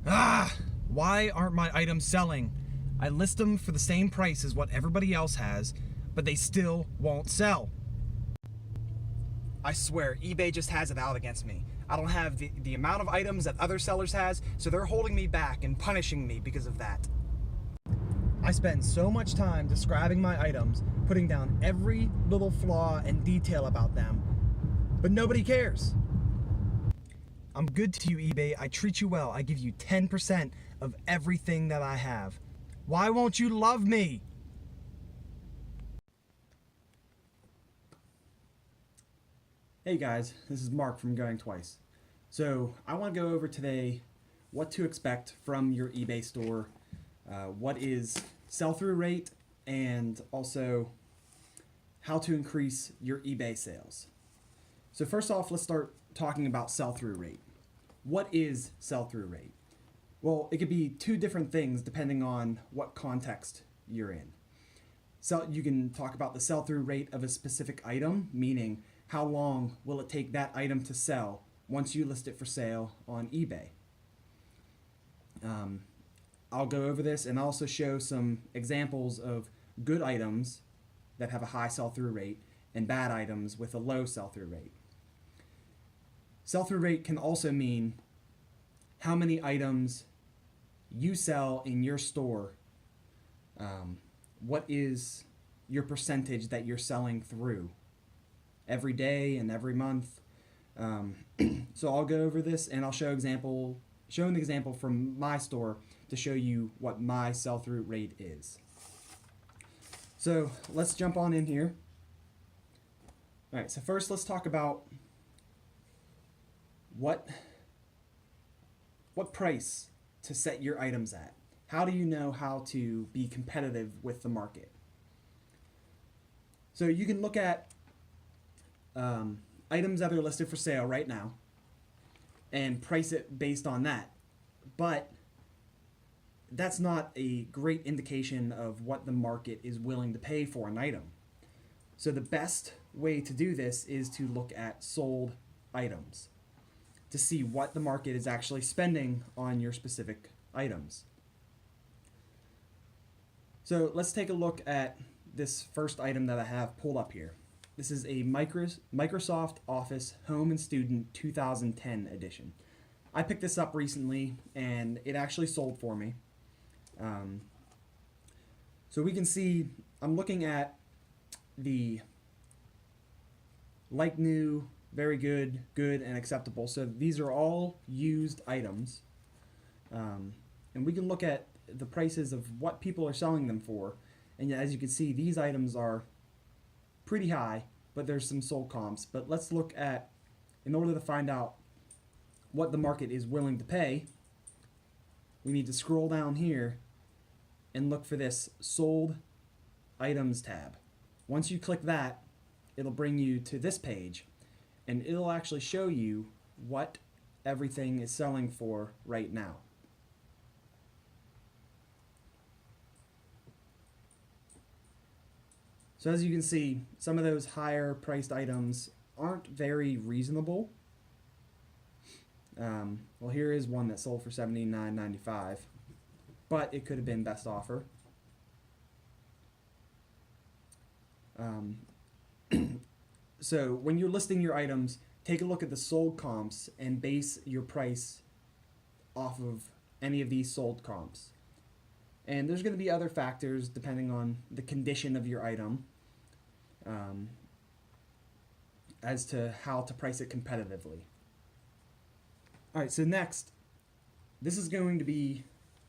Why aren't my items selling? I list them for the same price as what everybody else has, but they still won't sell. I swear, eBay just has it out against me. I don't have the amount of items that other sellers has, so they're holding me back and punishing me because of that. I spend so much time describing my items, putting down every little flaw and detail about them, but nobody cares. I'm good to you, eBay. I treat you well. I give you 10% of everything that I have. Why won't you love me? Hey guys, this is Mark from Going Twice. So I want to go over today what to expect from your eBay store, what is sell-through rate, and also how to increase your eBay sales. So first off, let's start talking about sell-through rate. What is sell-through rate? Well, it could be two different things depending on what context you're in. So you can talk about the sell-through rate of a specific item, meaning how long will it take that item to sell once you list it for sale on eBay. I'll go over this and also show some examples of good items that have a high sell-through rate and bad items with a low sell-through rate. Sell-through rate can also mean how many items you sell in your store. What is your percentage that you're selling through every day and every month? So I'll go over this and I'll show an example from my store to show you what my sell-through rate is. So let's jump on in here. All right, so first let's talk about what price to set your items at. How do you know how to be competitive with the market? So you can look at items that are listed for sale right now and price it based on that. But that's not a great indication of what the market is willing to pay for an item. So the best way to do this is to look at sold items to see what the market is actually spending on your specific items. So let's take a look at this first item that I have pulled up here. This is a Microsoft Office Home and Student 2010 edition. I picked this up recently and it actually sold for me. So we can see I'm looking at the like new, very good, good, and acceptable. So these are all used items. And we can look at the prices of what people are selling them for. And as you can see, these items are pretty high, but there's some sold comps. But let's look at, in order to find out what the market is willing to pay, we need to scroll down here and look for this sold items tab. Once you click that, it'll bring you to this page and it'll actually show you what everything is selling for right now. So as you can see, some of those higher priced items aren't very reasonable. Well, here is one that sold for $79.95, but it could have been best offer. So when you're listing your items, take a look at the sold comps and base your price off of any of these sold comps. And there's going to be other factors depending on the condition of your item as to how to price it competitively. Alright, so next, this is going to be,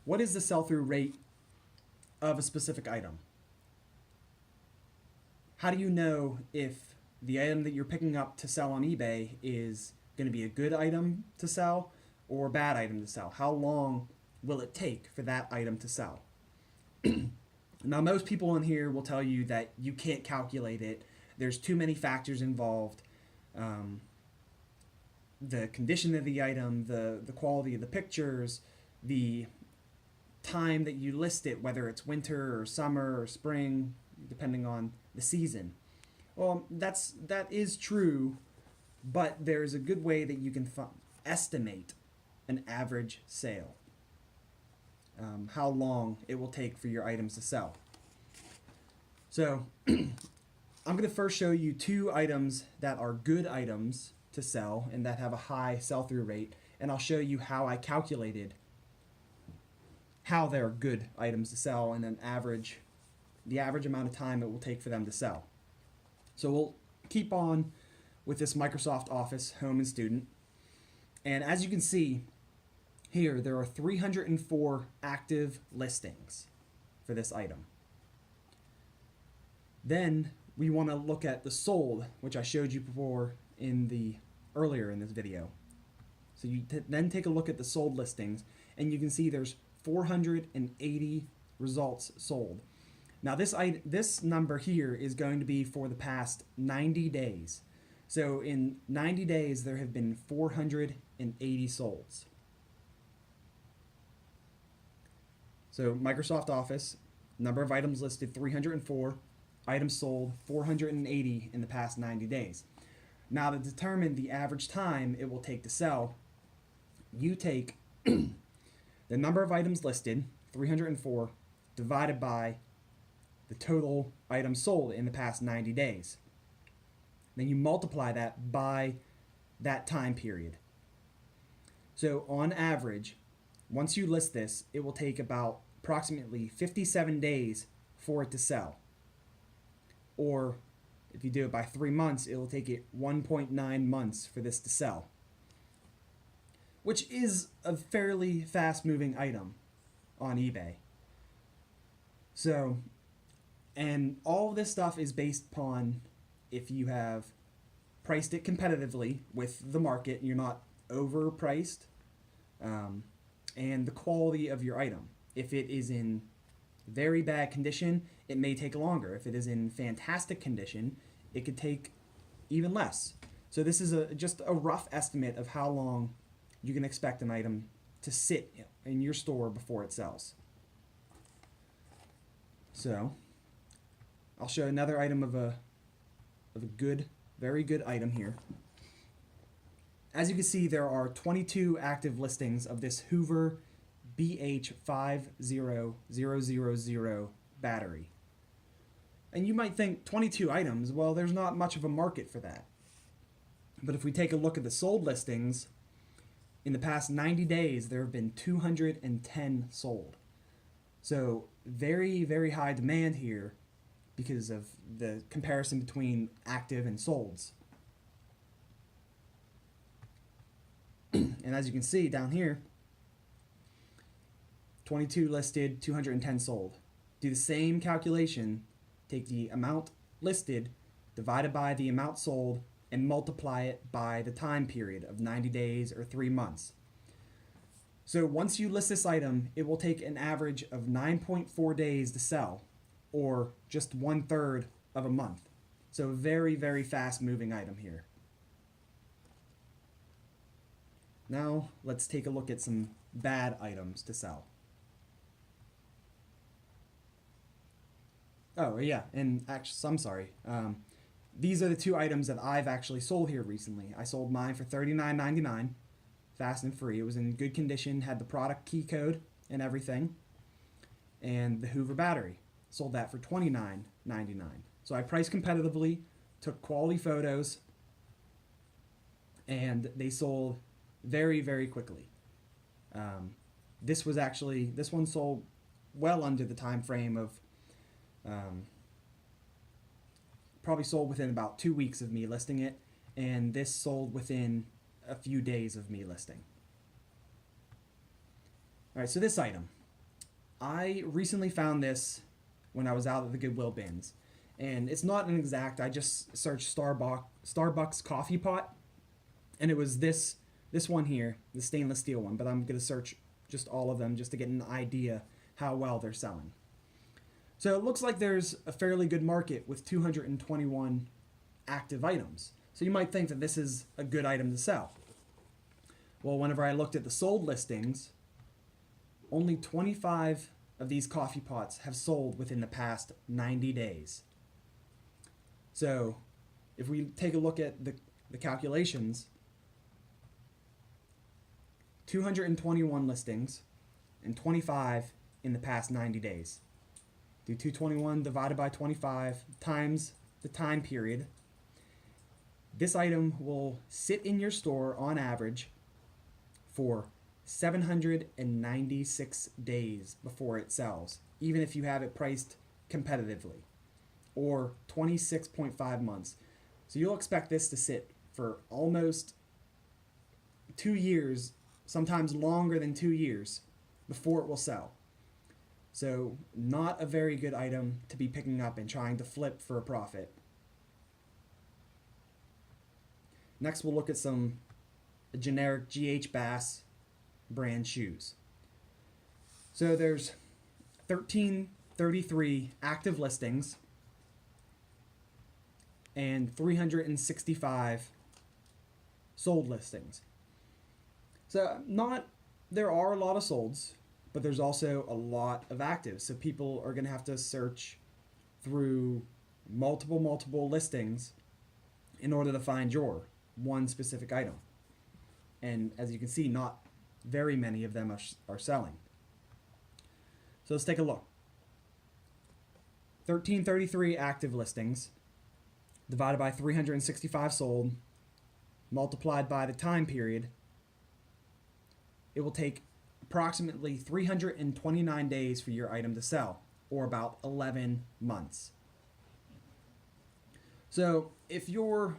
what is the sell-through rate of a specific item? How do you know if the item that you're picking up to sell on eBay is going to be a good item to sell or a bad item to sell? How long will it take for that item to sell? Now, most people in here will tell you that you can't calculate it. There's too many factors involved. The condition of the item, the quality of the pictures, the time that you list it, whether it's winter or summer or spring, depending on the season. Well, that is true, but there's a good way that you can estimate an average sale. how long it will take for your items to sell. So I'm going to first show you two items that are good items to sell and that have a high sell-through rate, and I'll show you how I calculated how they're good items to sell and the average amount of time it will take for them to sell. So we'll keep on with this Microsoft Office Home and Student, and as you can see here, there are 304 active listings for this item. Then we want to look at the sold, which I showed you before earlier in this video. So you then take a look at the sold listings, and you can see there's 480 results sold. Now this number here is going to be for the past 90 days. So in 90 days there have been 480 solds. So Microsoft Office, number of items listed 304, items sold 480 in the past 90 days. Now to determine the average time it will take to sell, you take the number of items listed, 304, divided by the total items sold in the past 90 days. Then you multiply that by that time period. So on average, once you list this, it will take about approximately 57 days for it to sell. Or if you do it by 3 months, it will take it 1.9 months for this to sell, which is a fairly fast-moving item on eBay. So, and all of this stuff is based upon if you have priced it competitively with the market, you're not overpriced, and the quality of your item. If it is in very bad condition, it may take longer. If it is in fantastic condition, it could take even less. So this is just a rough estimate of how long you can expect an item to sit in your store before it sells. So I'll show another item of a good, very good item here. As you can see, there are 22 active listings of this Hoover BH50000 battery. And you might think 22 items, well, there's not much of a market for that. But if we take a look at the sold listings, in the past 90 days, there have been 210 sold. So very, very high demand here because of the comparison between active and solds. And as you can see down here, 22 listed, 210 sold. Do the same calculation, take the amount listed divided by the amount sold and multiply it by the time period of 90 days or 3 months. So once you list this item, it will take an average of 9.4 days to sell, or just 1/3 of a month. So very, very fast moving item here. Now let's take a look at some bad items to sell. Oh yeah, and actually, I'm sorry. These are the two items that I've actually sold here recently. I sold mine for $39.99, fast and free. It was in good condition, had the product key code and everything. And the Hoover battery, sold that for $29.99. So I priced competitively, took quality photos, and they sold very, very quickly. This one sold well under the time frame of probably sold within about 2 weeks of me listing it, and this sold within a few days of me listing. Alright, so this item. I recently found this when I was out at the Goodwill bins, and it's not an exact, I just searched Starbucks coffee pot, and it was this one here, the stainless steel one, but I'm going to search just all of them just to get an idea how well they're selling. So it looks like there's a fairly good market with 221 active items. So you might think that this is a good item to sell. Well, whenever I looked at the sold listings, only 25 of these coffee pots have sold within the past 90 days. So if we take a look at the calculations, 221 listings, 225 in the past 90 days. Do 221 divided by 25 times the time period. This item will sit in your store on average for 796 days before it sells, even if you have it priced competitively, or 26.5 months. So you'll expect this to sit for almost 2 years, sometimes longer than 2 years, before it will sell. So not a very good item to be picking up and trying to flip for a profit. Next, we'll look at some generic GH Bass brand shoes. So there's 1333 active listings and 365 sold listings. So there are a lot of solds, but there's also a lot of actives. So people are going to have to search through multiple listings in order to find your one specific item. And as you can see, not very many of them are selling. So let's take a look. 1333 active listings divided by 365 sold, multiplied by the time period, it will take approximately 329 days for your item to sell, or about 11 months. So if you're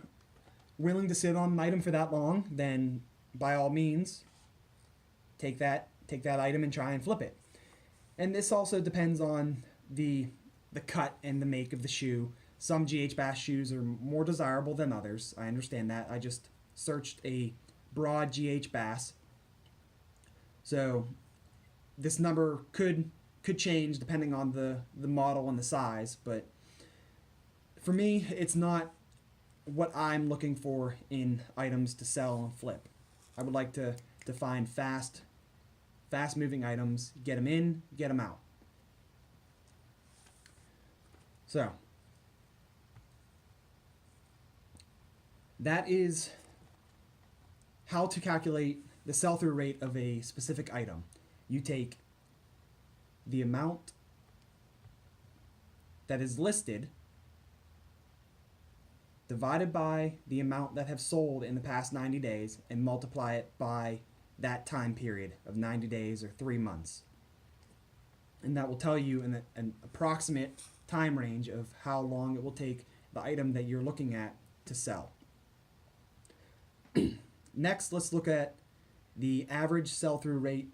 willing to sit on an item for that long, then by all means, take that item and try and flip it. And this also depends on the cut and the make of the shoe. Some GH Bass shoes are more desirable than others. I understand that. I just searched a broad GH Bass. So this number could change depending on the model and the size, but for me, it's not what I'm looking for in items to sell and flip. I would like to find fast moving items, get them in, get them out. So that is how to calculate the sell-through rate of a specific item. You take the amount that is listed divided by the amount that have sold in the past 90 days and multiply it by that time period of 90 days or 3 months. And that will tell you an approximate time range of how long it will take the item that you're looking at to sell. Next, let's look at the average sell-through rate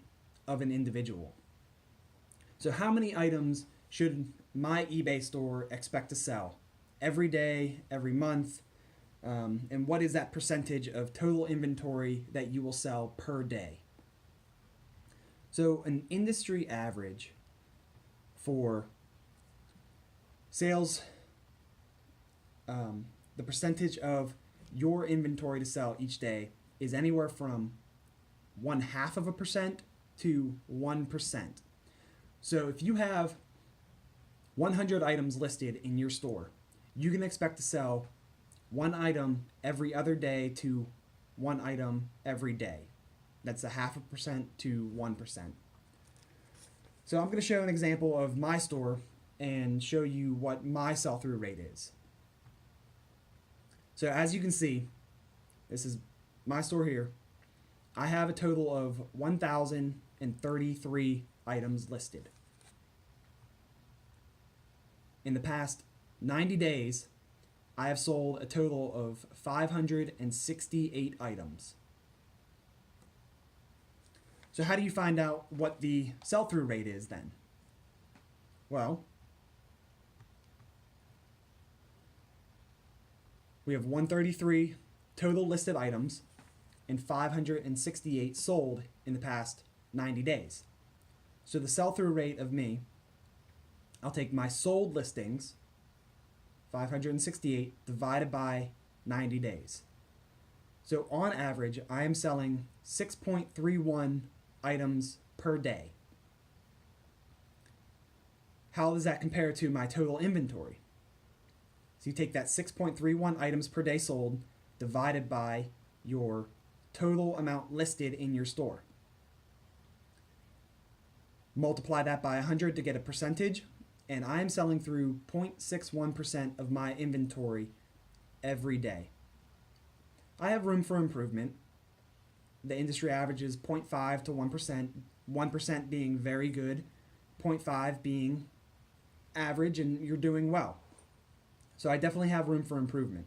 of an individual. So how many items should my eBay store expect to sell every day, every month, and what is that percentage of total inventory that you will sell per day? So an industry average for sales, the percentage of your inventory to sell each day is anywhere from 0.5% to 1%. So if you have 100 items listed in your store, you can expect to sell 1 item every other day to 1 item every day. That's 0.5% to 1%. So I'm going to show an example of my store and show you what my sell-through rate is. So as you can see, this is my store here. I have a total of 1,033 items listed. In the past 90 days, I have sold a total of 568 items. So how do you find out what the sell-through rate is then? Well, we have 133 total listed items and 568 sold in the past 90 days. So the sell-through rate of me, I'll take my sold listings, 568, divided by 90 days. So on average, I am selling 6.31 items per day. How does that compare to my total inventory? So you take that 6.31 items per day sold divided by your total amount listed in your store. multiply that by 100 to get a percentage, and I'm selling through 0.61% of my inventory every day. I have room for improvement. The industry average is 0.5 to 1%, 1% being very good, 0.5 being average, and you're doing well. So I definitely have room for improvement.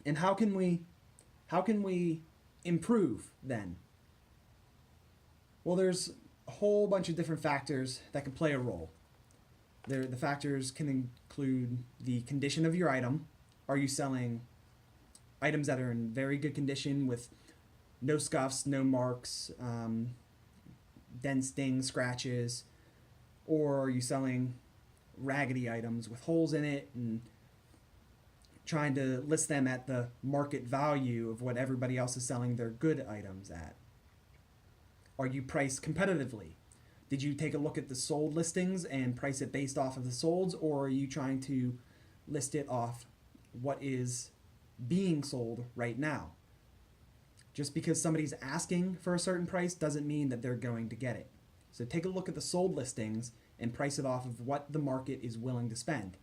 And how can we improve then? Well, there's a whole bunch of different factors that can play a role. The factors can include the condition of your item. Are you selling items that are in very good condition with no scuffs, no marks, dents, stings, scratches? Or are you selling raggedy items with holes in it and trying to list them at the market value of what everybody else is selling their good items at? Are you priced competitively? Did you take a look at the sold listings and price it based off of the solds, or are you trying to list it off what is being sold right now? Just because somebody's asking for a certain price doesn't mean that they're going to get it. So take a look at the sold listings and price it off of what the market is willing to spend.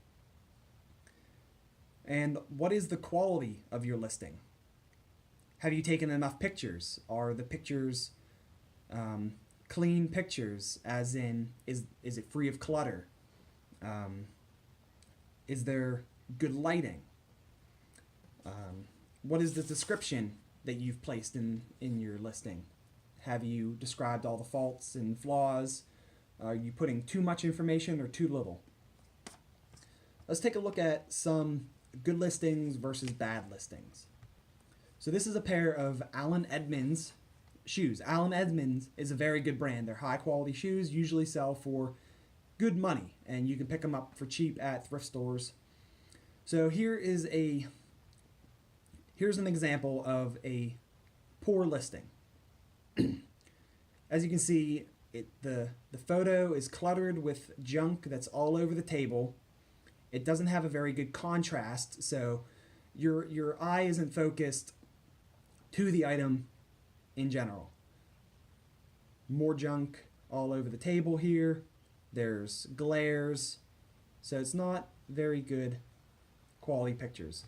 And what is the quality of your listing? Have you taken enough pictures? Are the pictures clean pictures, as in, is it free of clutter? Is there good lighting? What is the description that you've placed in your listing? Have you described all the faults and flaws? Are you putting too much information or too little? Let's take a look at some good listings versus bad listings. So this is a pair of Allen Edmonds shoes. Allen Edmonds is a very good brand. They're high quality shoes, usually sell for good money, and you can pick them up for cheap at thrift stores. So here's an example of a poor listing. As you can see, the photo is cluttered with junk that's all over the table. It doesn't have a very good contrast, so your eye isn't focused to the item in general. More junk all over the table here. There's glares, so it's not very good quality pictures.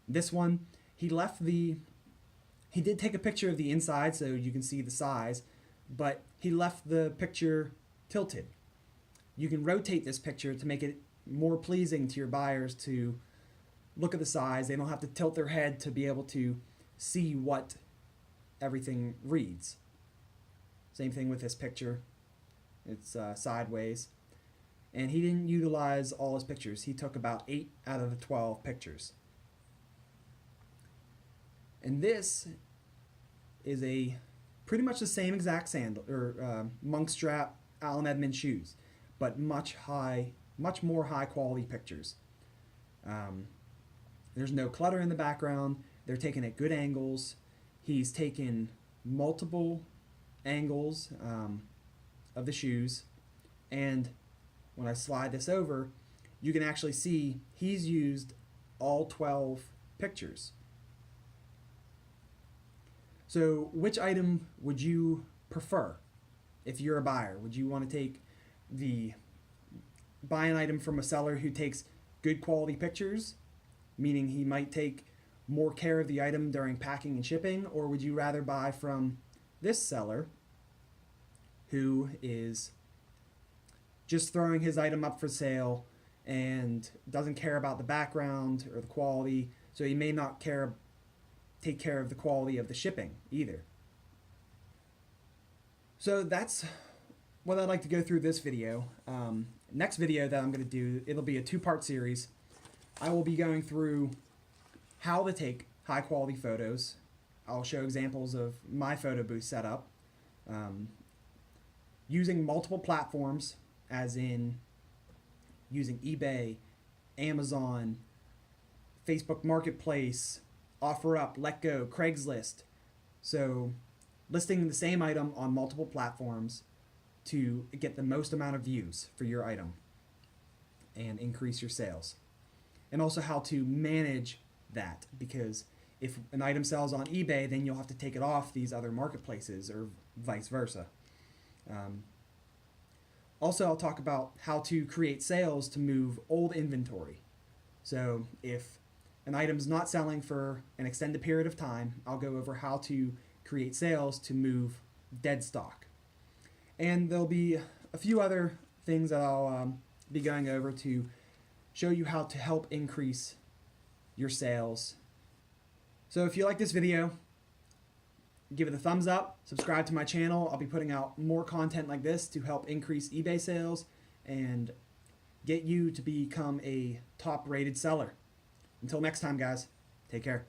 This one, he did take a picture of the inside so you can see the size, but he left the picture tilted. You can rotate this picture to make it more pleasing to your buyers to look at the size. They don't have to tilt their head to be able to see what everything reads. Same thing with this picture. It's sideways. And he didn't utilize all his pictures. He took about 8 out of the 12 pictures. And this is a pretty much the same exact sandal or monk strap Allen Edmonds shoes, but much more high quality pictures. There's no clutter in the background. They're taken at good angles. He's taken multiple angles of the shoes, and when I slide this over, you can actually see he's used all 12 pictures. So which item would you prefer if you're a buyer? Would you want to buy an item from a seller who takes good quality pictures, meaning he might take more care of the item during packing and shipping, or would you rather buy from this seller who is just throwing his item up for sale and doesn't care about the background or the quality, so he may not take care of the quality of the shipping either? So that's what I'd like to go through this video. Next video that I'm going to do, it'll be a 2-part series. I will be going through how to take high quality photos. I'll show examples of my photo booth setup, using multiple platforms, as in using eBay, Amazon, Facebook Marketplace, OfferUp, LetGo, Craigslist. So listing the same item on multiple platforms to get the most amount of views for your item and increase your sales. and also how to manage that, because if an item sells on eBay, then you'll have to take it off these other marketplaces or vice versa. Also, I'll talk about how to create sales to move old inventory. So if an item's not selling for an extended period of time, I'll go over how to create sales to move dead stock. And there'll be a few other things that I'll be going over to show you how to help increase your sales. So if you like this video, give it a thumbs up, subscribe to my channel. I'll be putting out more content like this to help increase eBay sales and get you to become a top rated seller. Until next time, guys, take care.